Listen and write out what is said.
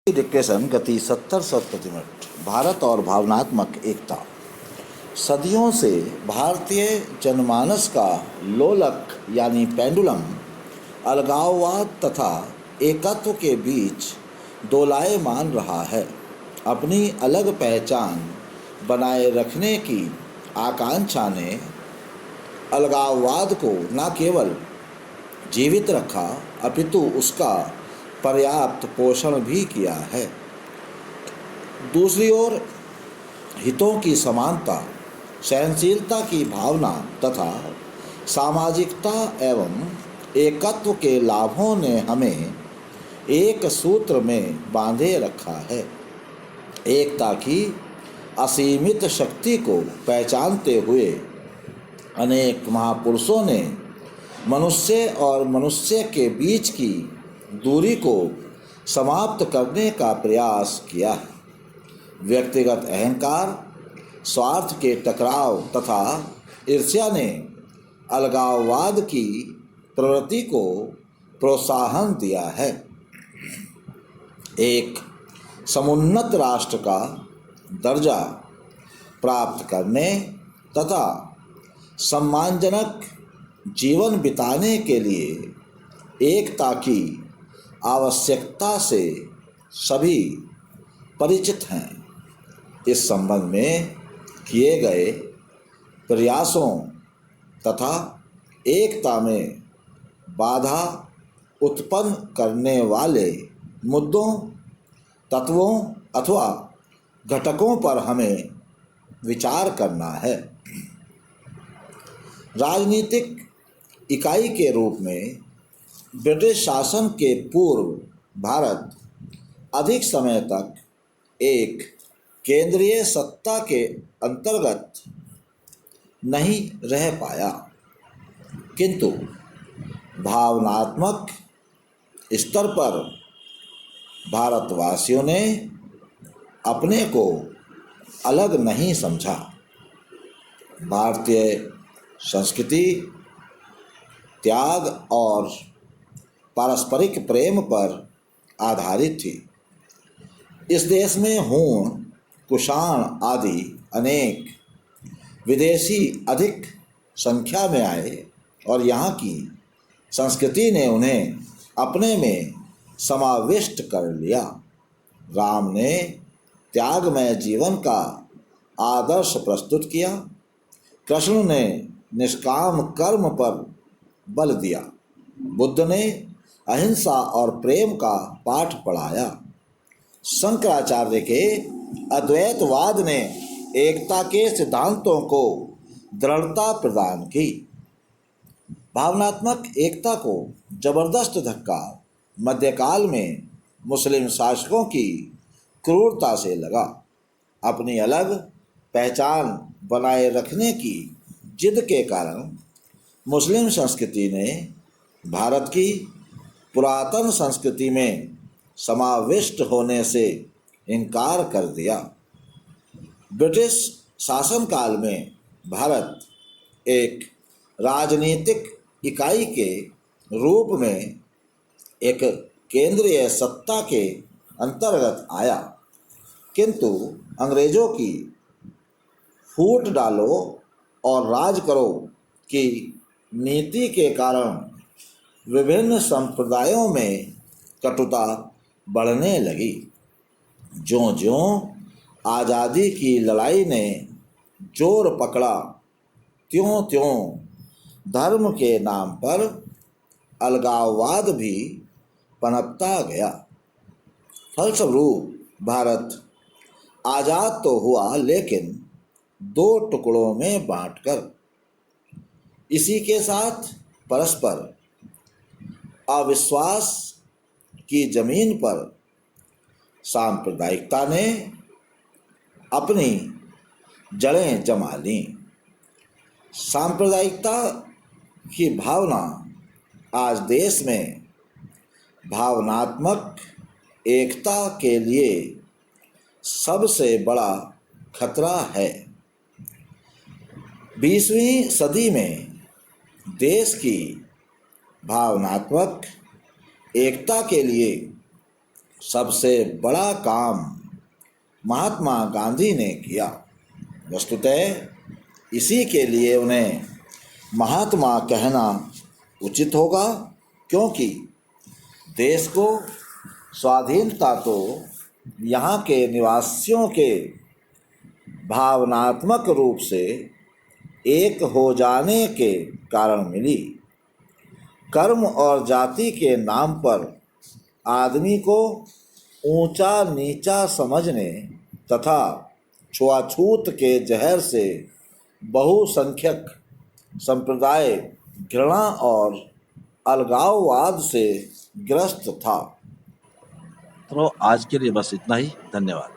Dictation गति 70 शब्द प्रति मिनट। भारत और भावनात्मक एकता। सदियों से भारतीय जनमानस का लोलक यानी पेंडुलम अलगाववाद तथा एकत्व के बीच दोलायमान रहा है। अपनी अलग पहचान बनाए रखने की आकांक्षा ने अलगाववाद को न केवल जीवित रखा अपितु उसका पर्याप्त पोषण भी किया है। दूसरी ओर हितों की समानता, सहनशीलता की भावना तथा सामाजिकता एवं एकत्व के लाभों ने हमें एक सूत्र में बांधे रखा है। एकता की असीमित शक्ति को पहचानते हुए अनेक महापुरुषों ने मनुष्य और मनुष्य के बीच की दूरी को समाप्त करने का प्रयास किया है। व्यक्तिगत अहंकार, स्वार्थ के टकराव तथा ईर्ष्या ने अलगाववाद की प्रवृत्ति को प्रोत्साहन दिया है। एक समुन्नत राष्ट्र का दर्जा प्राप्त करने तथा सम्मानजनक जीवन बिताने के लिए एकता की आवश्यकता से सभी परिचित हैं। इस संबंध में किए गए प्रयासों तथा एकता में बाधा उत्पन्न करने वाले मुद्दों, तत्वों अथवा घटकों पर हमें विचार करना है। राजनीतिक इकाई के रूप में ब्रिटिश शासन के पूर्व भारत अधिक समय तक एक केंद्रीय सत्ता के अंतर्गत नहीं रह पाया, किंतु भावनात्मक स्तर पर भारतवासियों ने अपने को अलग नहीं समझा। भारतीय संस्कृति त्याग और पारस्परिक प्रेम पर आधारित थी। इस देश में हूण, कुषाण आदि अनेक विदेशी अधिक संख्या में आए और यहाँ की संस्कृति ने उन्हें अपने में समाविष्ट कर लिया। राम ने त्यागमय जीवन का आदर्श प्रस्तुत किया। कृष्ण ने निष्काम कर्म पर बल दिया। बुद्ध ने अहिंसा और प्रेम का पाठ पढ़ाया। शंकराचार्य के अद्वैतवाद ने एकता के सिद्धांतों को दृढ़ता प्रदान की। भावनात्मक एकता को जबरदस्त धक्का मध्यकाल में मुस्लिम शासकों की क्रूरता से लगा। अपनी अलग पहचान बनाए रखने की जिद के कारण मुस्लिम संस्कृति ने भारत की पुरातन संस्कृति में समाविष्ट होने से इनकार कर दिया। ब्रिटिश शासनकाल में भारत एक राजनीतिक इकाई के रूप में एक केंद्रीय सत्ता के अंतर्गत आया, किंतु अंग्रेजों की फूट डालो और राज करो की नीति के कारण विभिन्न संप्रदायों में कटुता बढ़ने लगी। ज्यों-ज्यों आज़ादी की लड़ाई ने जोर पकड़ा, त्यों-त्यों धर्म के नाम पर अलगाववाद भी पनपता गया। फलस्वरूप भारत आज़ाद तो हुआ, लेकिन दो टुकड़ों में बांटकर। इसी के साथ परस्पर अविश्वास की जमीन पर सांप्रदायिकता ने अपनी जड़ें जमा लीं। सांप्रदायिकता की भावना आज देश में भावनात्मक एकता के लिए सबसे बड़ा खतरा है। 20वीं सदी में देश की भावनात्मक एकता के लिए सबसे बड़ा काम महात्मा गांधी ने किया। वस्तुतः इसी के लिए उन्हें महात्मा कहना उचित होगा, क्योंकि देश को स्वाधीनता तो यहाँ के निवासियों के भावनात्मक रूप से एक हो जाने के कारण मिली। कर्म और जाति के नाम पर आदमी को ऊंचा नीचा समझने तथा छुआछूत के जहर से बहुसंख्यक संप्रदाय घृणा और अलगाववाद से ग्रस्त था। तो आज के लिए बस इतना ही। धन्यवाद।